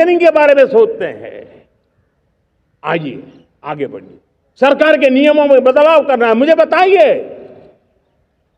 के बारे में सोचते हैं। आइए आगे बढ़िए, सरकार के नियमों में बदलाव करना है, मुझे बताइए।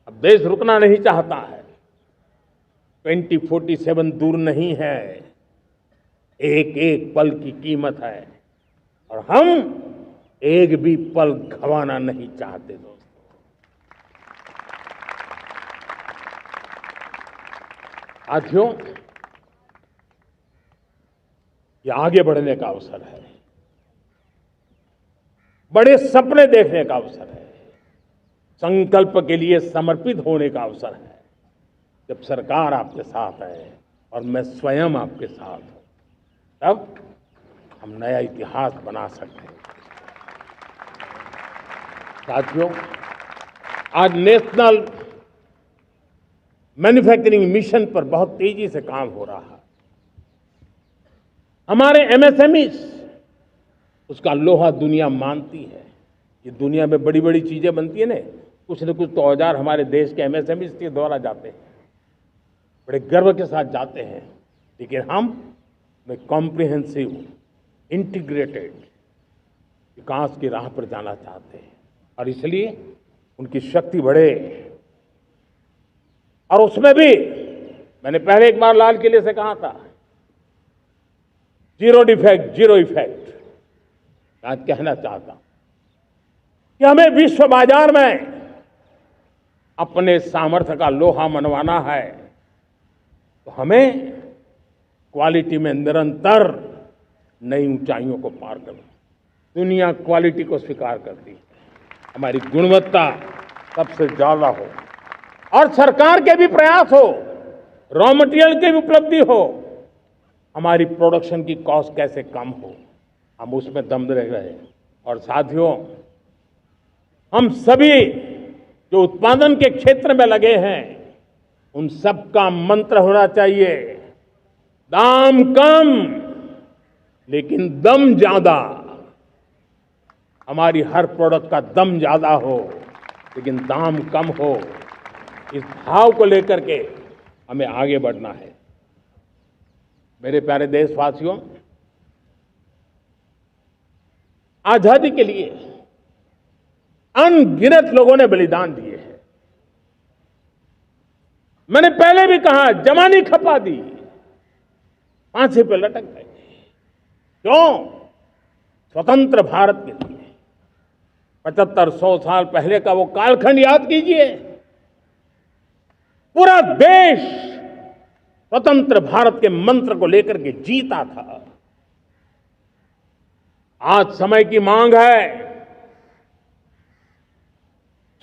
अब देश रुकना नहीं चाहता है, 2047 दूर नहीं है, एक एक पल की कीमत है और हम एक भी पल गंवाना नहीं चाहते दोस्तों। साथियों, ये आगे बढ़ने का अवसर है, बड़े सपने देखने का अवसर है, संकल्प के लिए समर्पित होने का अवसर है। जब सरकार आपके साथ है और मैं स्वयं आपके साथ हूं, तब हम नया इतिहास बना सकते हैं। साथियों, आज नेशनल मैन्युफैक्चरिंग मिशन पर बहुत तेजी से काम हो रहा है। हमारे एमएसएमईज, उसका लोहा दुनिया मानती है। ये दुनिया में बड़ी बड़ी चीजें बनती है ना, कुछ न कुछ तो औजार हमारे देश के एमएसएमईज के द्वारा जाते हैं, बड़े गर्व के साथ जाते हैं। लेकिन हम कॉम्प्रिहेंसिव इंटीग्रेटेड विकास की राह पर जाना चाहते हैं और इसलिए उनकी शक्ति बढ़े। और उसमें भी मैंने पहले एक बार लाल किले से कहा था, जीरो डिफेक्ट जीरो इफेक्ट। आज कहना चाहता हूं कि हमें विश्व बाजार में अपने सामर्थ्य का लोहा मनवाना है, तो हमें क्वालिटी में निरंतर नई ऊंचाइयों को पार करना। दुनिया क्वालिटी को स्वीकार करती है, हमारी गुणवत्ता सबसे ज्यादा हो और सरकार के भी प्रयास हो, रॉ मटेरियल की भी उपलब्धि हो, हमारी प्रोडक्शन की कॉस्ट कैसे कम हो, हम उसमें दम रह रहे। और साथियों, हम सभी जो उत्पादन के क्षेत्र में लगे हैं, उन सबका मंत्र होना चाहिए, दाम कम लेकिन दम ज्यादा। हमारी हर प्रोडक्ट का दम ज्यादा हो लेकिन दाम कम हो। इस भाव को लेकर के हमें आगे बढ़ना है। मेरे प्यारे देशवासियों, आजादी के लिए अनगिनत लोगों ने बलिदान दिए हैं। मैंने पहले भी कहा, जवानी खपा दी, फांसी पे लटक गए। क्यों? स्वतंत्र भारत के लिए। 75-100 साल पहले का वो कालखंड याद कीजिए, पूरा देश स्वतंत्र भारत के मंत्र को लेकर के जीता था। आज समय की मांग है,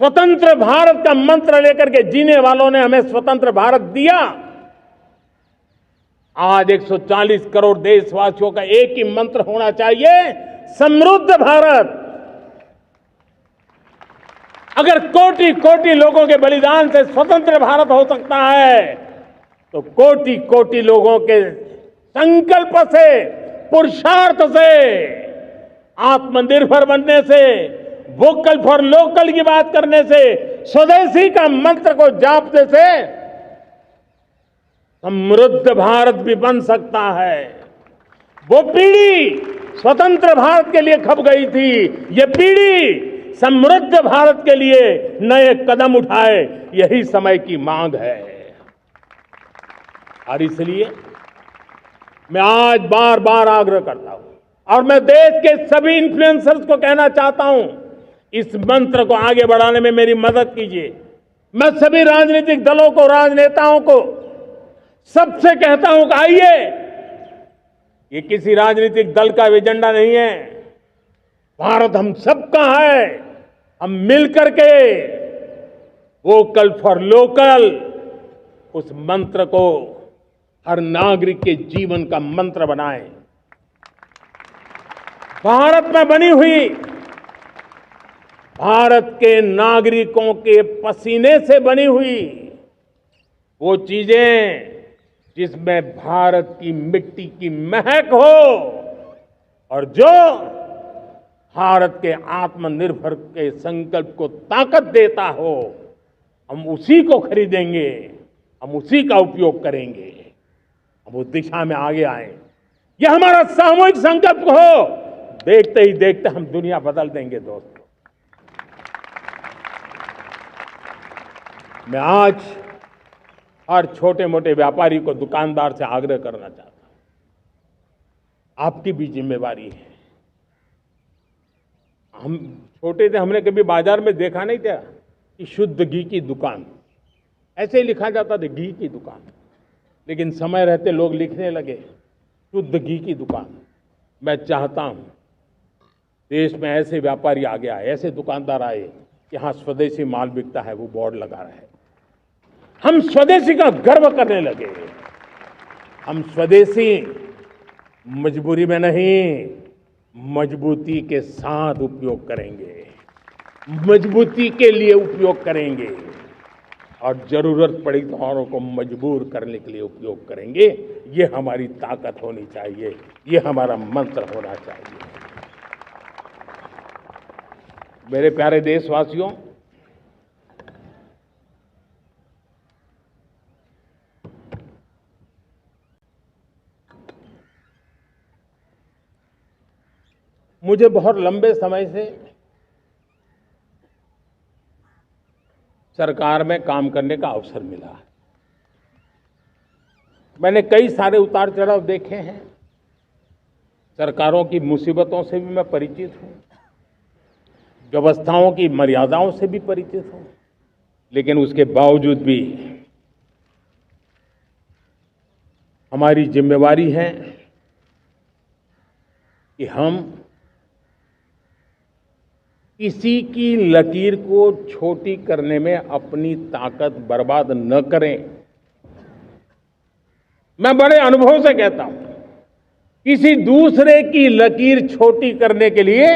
स्वतंत्र भारत का मंत्र लेकर के जीने वालों ने हमें स्वतंत्र भारत दिया। आज 140 करोड़ देशवासियों का एक ही मंत्र होना चाहिए, समृद्ध भारत। अगर कोटि कोटि लोगों के बलिदान से स्वतंत्र भारत हो सकता है, तो कोटि कोटि लोगों के संकल्प से, पुरुषार्थ से, आत्मनिर्भर बनने से, वोकल फॉर लोकल की बात करने से, स्वदेशी का मंत्र को जापने से समृद्ध भारत भी बन सकता है। वो पीढ़ी स्वतंत्र भारत के लिए खप गई थी, ये पीढ़ी समृद्ध भारत के लिए नए कदम उठाए, यही समय की मांग है। और इसलिए मैं आज बार बार आग्रह करता हूं और मैं देश के सभी इन्फ्लुएंसर्स को कहना चाहता हूं, इस मंत्र को आगे बढ़ाने में मेरी मदद कीजिए। मैं सभी राजनीतिक दलों को, राजनेताओं को, सबसे कहता हूं कि आइए, ये किसी राजनीतिक दल का एजेंडा नहीं है, भारत हम सबका है। हम मिलकर के वोकल फॉर लोकल, उस मंत्र को हर नागरिक के जीवन का मंत्र बनाएं। भारत में बनी हुई, भारत के नागरिकों के पसीने से बनी हुई वो चीजें जिसमें भारत की मिट्टी की महक हो और जो भारत के आत्मनिर्भर के संकल्प को ताकत देता हो, हम उसी को खरीदेंगे, हम उसी का उपयोग करेंगे। हम उस दिशा में आगे आए। यह हमारा सामूहिक संकल्प हो, देखते ही देखते हम दुनिया बदल देंगे दोस्तों। मैं आज हर छोटे मोटे व्यापारी को, दुकानदार से आग्रह करना चाहता हूं, आपकी भी जिम्मेवारी है। हम छोटे थे, हमने कभी बाजार में देखा नहीं था कि शुद्ध घी की दुकान, ऐसे ही लिखा जाता था घी की दुकान। लेकिन समय रहते लोग लिखने लगे शुद्ध घी की दुकान। मैं चाहता हूं देश में ऐसे व्यापारी आ गया, ऐसे दुकानदार आए कि यहां स्वदेशी माल बिकता है, वो बोर्ड लगा रहे। हम स्वदेशी का गर्व करने लगे। हम स्वदेशी मजबूरी में नहीं, मजबूती के साथ उपयोग करेंगे, मजबूती के लिए उपयोग करेंगे और जरूरत पड़ी तो औरों को मजबूर करने के लिए उपयोग करेंगे। ये हमारी ताकत होनी चाहिए, ये हमारा मंत्र होना चाहिए। मेरे प्यारे देशवासियों, मुझे बहुत लंबे समय से सरकार में काम करने का अवसर मिला है। मैंने कई सारे उतार चढ़ाव देखे हैं। सरकारों की मुसीबतों से भी मैं परिचित हूं, व्यवस्थाओं की मर्यादाओं से भी परिचित हूं। लेकिन उसके बावजूद भी हमारी जिम्मेवारी है कि हम किसी की लकीर को छोटी करने में अपनी ताकत बर्बाद न करें। मैं बड़े अनुभव से कहता हूं, किसी दूसरे की लकीर छोटी करने के लिए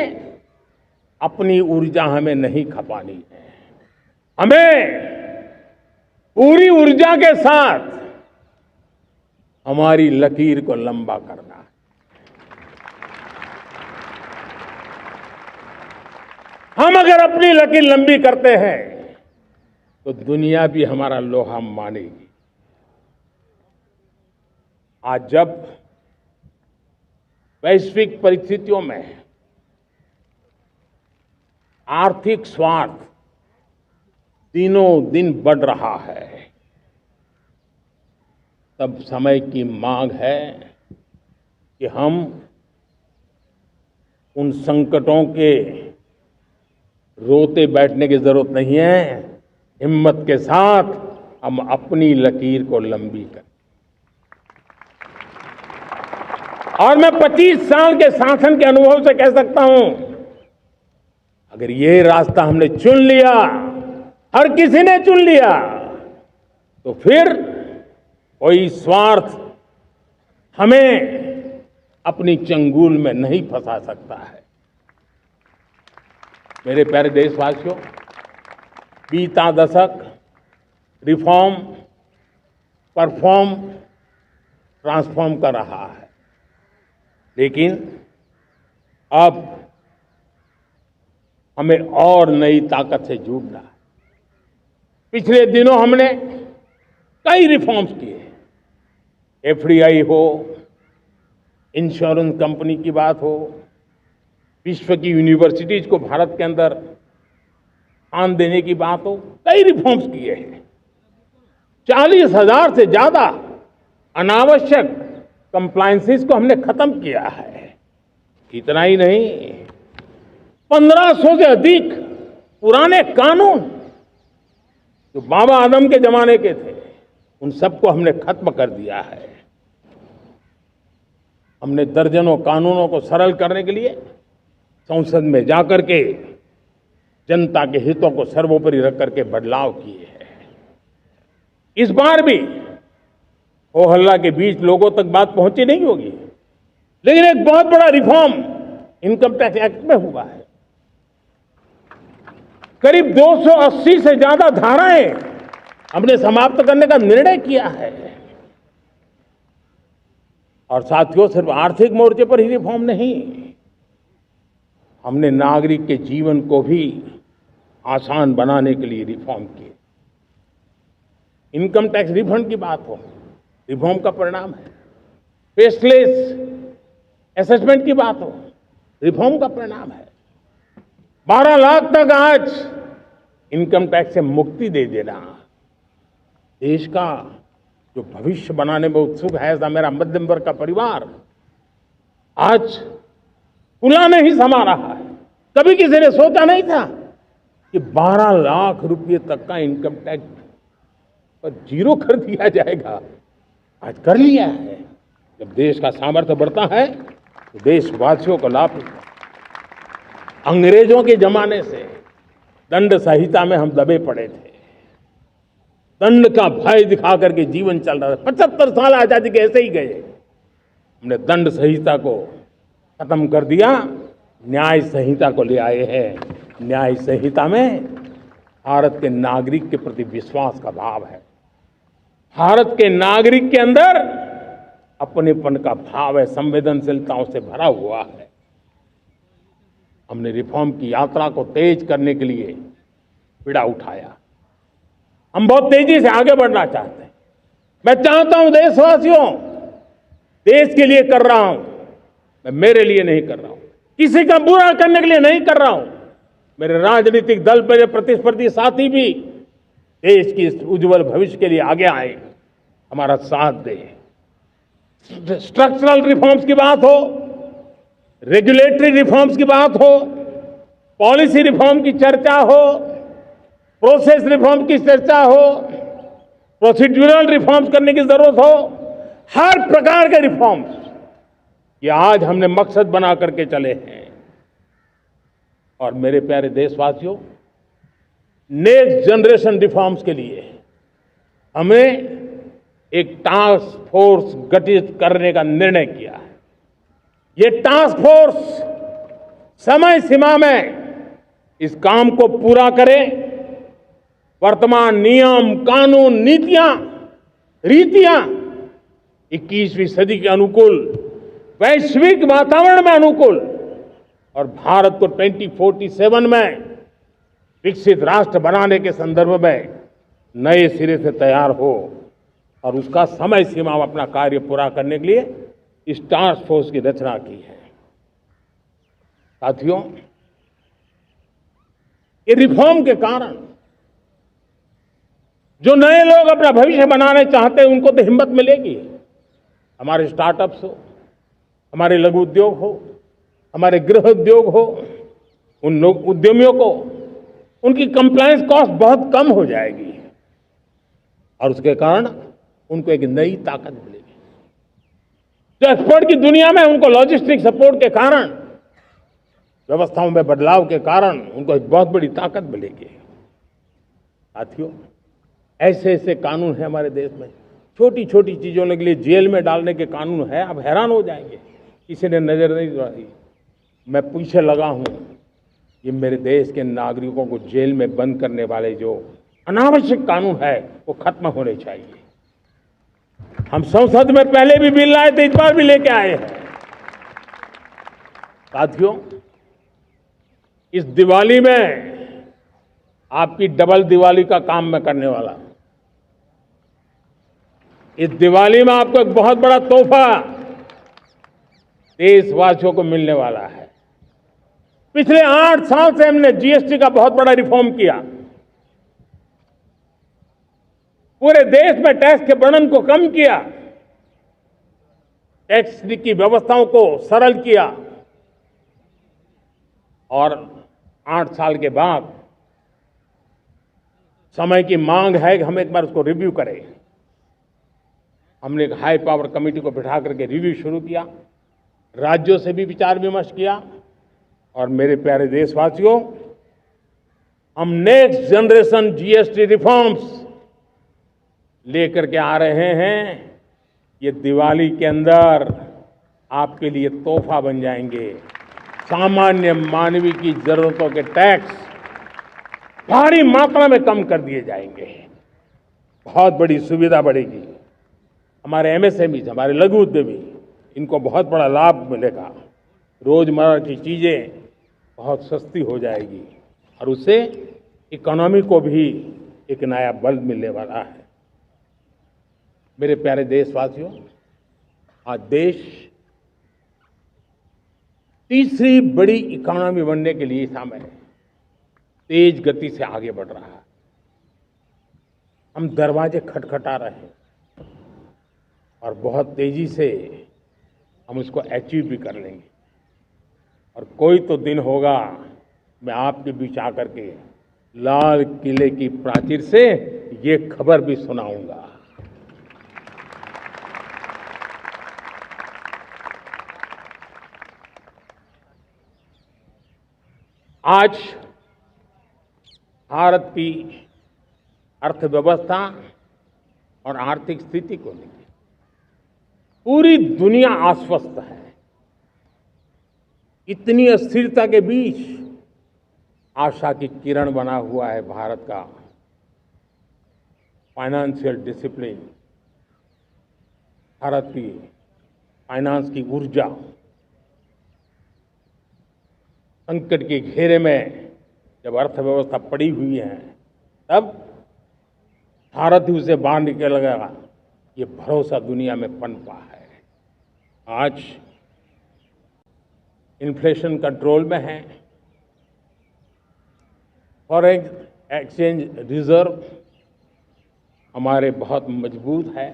अपनी ऊर्जा हमें नहीं खपानी है। हमें पूरी ऊर्जा के साथ हमारी लकीर को लंबा करना है। हम अगर अपनी लकीर लंबी करते हैं तो दुनिया भी हमारा लोहा मानेगी। आज जब वैश्विक परिस्थितियों में आर्थिक स्वार्थ दिनों दिन बढ़ रहा है, तब समय की मांग है कि हम उन संकटों के रोते बैठने की जरूरत नहीं है। हिम्मत के साथ हम अपनी लकीर को लंबी करें। और मैं 25 साल के शासन के अनुभव से कह सकता हूं, अगर ये रास्ता हमने चुन लिया, हर किसी ने चुन लिया, तो फिर कोई स्वार्थ हमें अपनी चंगुल में नहीं फंसा सकता है। मेरे प्यारे देशवासियों, बीता दशक रिफॉर्म, परफॉर्म, ट्रांसफॉर्म कर रहा है। लेकिन अब हमें और नई ताकत से जुड़ना है। पिछले दिनों हमने कई रिफॉर्म्स किए। एफडीआई हो, इंश्योरेंस कंपनी की बात हो, विश्व की यूनिवर्सिटीज को भारत के अंदर स्थान देने की बात हो, कई रिफॉर्म्स किए हैं। 40,000 से ज्यादा अनावश्यक कंप्लायंसेस को हमने खत्म किया है। इतना ही नहीं, 1500 से अधिक पुराने कानून जो बाबा आदम के जमाने के थे, उन सबको हमने खत्म कर दिया है। हमने दर्जनों कानूनों को सरल करने के लिए संसद में जाकर के जनता के हितों को सर्वोपरि रख करके बदलाव किए हैं। इस बार भी हो हल्ला के बीच लोगों तक बात पहुंची नहीं होगी, लेकिन एक बहुत बड़ा रिफॉर्म इनकम टैक्स एक्ट में हुआ है। करीब 280 से ज्यादा धाराएं हमने समाप्त करने का निर्णय किया है। और साथियों, सिर्फ आर्थिक मोर्चे पर ही रिफॉर्म नहीं, हमने नागरिक के जीवन को भी आसान बनाने के लिए रिफॉर्म किए। इनकम टैक्स रिफंड की बात हो, रिफॉर्म का परिणाम है। फेसलेस असेसमेंट की बात हो, रिफॉर्म का परिणाम है। 12 लाख तक आज इनकम टैक्स से मुक्ति दे देना, देश का जो भविष्य बनाने में उत्सुक है ऐसा मेरा मध्यम वर्ग का परिवार आज फूला नहीं समा रहा है। कभी किसी ने सोचा नहीं था कि 12 लाख रुपए तक का इनकम टैक्स पर जीरो कर दिया जाएगा। आज कर लिया है। जब देश का सामर्थ्य बढ़ता है तो देशवासियों को लाभ मिलता है। अंग्रेजों के जमाने से दंड संहिता में हम दबे पड़े थे, दंड का भय दिखा करके जीवन चल रहा था। 75 साल आजादी के ऐसे ही गए। हमने दंड संहिता को खत्म कर दिया, न्याय संहिता को ले आए हैं। न्याय संहिता में भारत के नागरिक के प्रति विश्वास का भाव है, भारत के नागरिक के अंदर अपनेपन का भाव है, संवेदनशीलताओं से भरा हुआ है। हमने रिफॉर्म की यात्रा को तेज करने के लिए बीड़ा उठाया। हम बहुत तेजी से आगे बढ़ना चाहते हैं। मैं चाहता हूं देशवासियों, देश के लिए कर रहा हूं, मैं मेरे लिए नहीं कर रहा हूं, किसी का बुरा करने के लिए नहीं कर रहा हूं। मेरे राजनीतिक दल, मेरे प्रतिस्पर्धी साथी भी देश की उज्जवल भविष्य के लिए आगे आए, हमारा साथ दें। स्ट्रक्चरल रिफॉर्म्स की बात हो, रेगुलेटरी रिफॉर्म्स की बात हो, पॉलिसी रिफॉर्म की चर्चा हो, प्रोसेस रिफॉर्म की चर्चा हो, प्रोसीड्यूरल रिफॉर्म्स करने की जरूरत हो, हर प्रकार के रिफॉर्म्स ये आज हमने मकसद बना करके चले हैं। और मेरे प्यारे देशवासियों, नेक्स्ट जनरेशन रिफॉर्म्स के लिए हमें एक टास्क फोर्स गठित करने का निर्णय किया है। ये टास्क फोर्स समय सीमा में इस काम को पूरा करे, वर्तमान नियम, कानून, नीतियां, रीतियां 21वीं सदी के अनुकूल, वैश्विक वातावरण में अनुकूल और भारत को 2047 में विकसित राष्ट्र बनाने के संदर्भ में नए सिरे से तैयार हो और उसका समय सीमा में अपना कार्य पूरा करने के लिए इस टास्क फोर्स की रचना की है। साथियों, ये रिफॉर्म के कारण जो नए लोग अपना भविष्य बनाने चाहते हैं उनको तो हिम्मत मिलेगी। हमारे स्टार्टअप्स हो, हमारे लघु उद्योग हो, हमारे गृह उद्योग हो, उन लोग उद्यमियों को उनकी कंप्लायंस कॉस्ट बहुत कम हो जाएगी और उसके कारण उनको एक नई ताकत मिलेगी। जो एक्सपोर्ट की दुनिया में उनको लॉजिस्टिक सपोर्ट के कारण, व्यवस्थाओं में बदलाव के कारण उनको एक बहुत बड़ी ताकत मिलेगी। साथियों, ऐसे ऐसे कानून है हमारे देश में, छोटी छोटी चीजों के लिए जेल में डालने के कानून है। आप हैरान हो जाएंगे, किसी ने नजर नहीं दौड़ाई। मैं पीछे लगा हूं, ये मेरे देश के नागरिकों को जेल में बंद करने वाले जो अनावश्यक कानून है वो खत्म होने चाहिए। हम संसद में पहले भी बिल लाए थे, इस बार भी लेके आए हैं। साथियों, इस दिवाली में आपकी डबल दिवाली का काम मैं करने वाला हूं। इस दिवाली में आपको एक बहुत बड़ा तोहफा देशवासियों को मिलने वाला है। पिछले 8 साल से हमने जीएसटी का बहुत बड़ा रिफॉर्म किया, पूरे देश में टैक्स के बर्डन को कम किया, टैक्स की व्यवस्थाओं को सरल किया और 8 साल के बाद समय की मांग है कि हम एक बार उसको रिव्यू करें। हमने एक हाई पावर कमेटी को बिठा करके रिव्यू शुरू किया, राज्यों से भी विचार विमर्श किया और मेरे प्यारे देशवासियों, हम नेक्स्ट जनरेशन जीएसटी रिफॉर्म्स लेकर के आ रहे हैं। ये दिवाली के अंदर आपके लिए तोहफा बन जाएंगे। सामान्य मानवीय की जरूरतों के टैक्स भारी मात्रा में कम कर दिए जाएंगे, बहुत बड़ी सुविधा बढ़ेगी। हमारे एमएसएमई, हमारे लघु उद्यमी, इनको बहुत बड़ा लाभ मिलेगा। रोजमर्रा की चीजें बहुत सस्ती हो जाएगी और उससे इकोनॉमी को भी एक नया बल मिलने वाला है। मेरे प्यारे देशवासियों, आज देश तीसरी बड़ी इकोनॉमी बनने के लिए समय तेज गति से आगे बढ़ रहा है। हम दरवाजे खटखटा रहे हैं और बहुत तेजी से हम उसको अचीव भी कर लेंगे। और कोई तो दिन होगा, मैं आपके बीच आकर के लाल किले की प्राचीर से ये खबर भी सुनाऊंगा। आज भारत की अर्थव्यवस्था और आर्थिक स्थिति को लेकर पूरी दुनिया आश्वस्त है। इतनी अस्थिरता के बीच आशा की किरण बना हुआ है भारत का फाइनेंशियल डिसिप्लिन, भारत की फाइनेंस की ऊर्जा। संकट के घेरे में जब अर्थव्यवस्था पड़ी हुई है, तब भारत ही उसे बाहर निकलेगा, ये भरोसा दुनिया में पनपा है। आज इन्फ्लेशन कंट्रोल में है, फॉरेन एक्सचेंज रिजर्व हमारे बहुत मजबूत है।